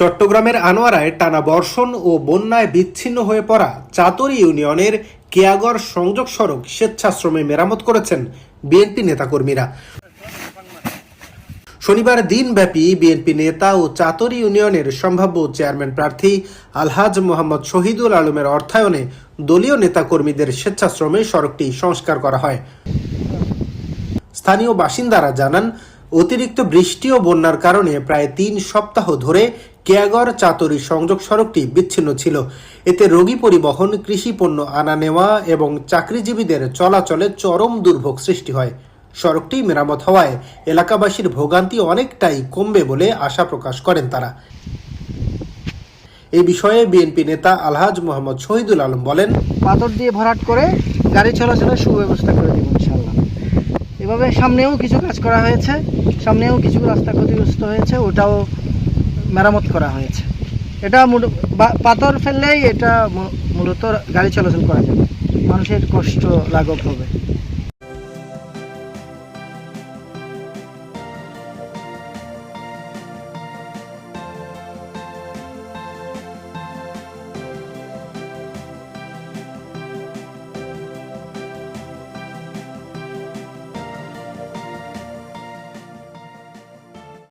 চট্টগ্রামের আনোয়ারায় টানা বর্ষণ ও বন্যায় বিচ্ছিন্ন হয়ে পড়া চাতরি ইউনিয়নের কেয়াগড় সংযোগ সড়ক স্বেচ্ছাশ্রমে মেরামত করেছেন বিএনপি নেতাকর্মীরা। শনিবার দিনব্যাপী বিএনপি নেতা ও চাতরি ইউনিয়নের সম্ভাব্য চেয়ারম্যান প্রার্থী আলহাজ মোহাম্মদ শহীদুল আলমের অর্থায়নে দলীয় নেতাকর্মীদের স্বেচ্ছাশ্রমে সড়কটি সংস্কার করা হয়। স্থানীয় বাসিন্দারা জানান, অতিরিক্ত বৃষ্টি ও বন্যার কারণে প্রায় ৩ সপ্তাহ ধরে কেয়াগড় চাতরি সংযোগ সড়কটি বিচ্ছিন্ন ছিল। এতে রোগী পরিবহন, কৃষি পণ্য আনা নেওয়া এবং চাকরিজীবীদের চলাচলে চরম দুর্ভোগ সৃষ্টি হয়। সড়কটি মেরামত হওয়ায় এলাকাবাসীর ভোগান্তি অনেকটাই কমবে বলে আশা প্রকাশ করেন তারা। এই বিষয়ে বিএনপি নেতা আলহাজ মোহাম্মদ শহীদুল আলম বলেন, পাথর দিয়ে ভরাট করে গাড়ি চলাচলের সুব্যবস্থা করে দেব ইনশাআল্লাহ। এভাবে সামনেও কিছু কাজ করা হয়েছে, সামনেও কিছু রাস্তা ক্ষতিগ্রস্ত হয়েছে, ওটাও মেরামত করা হয়েছে। এটা পাথর ফেললেই এটা মূলত গাড়ি চলাচল করা যাবে, মানুষের কষ্ট লাঘব হবে।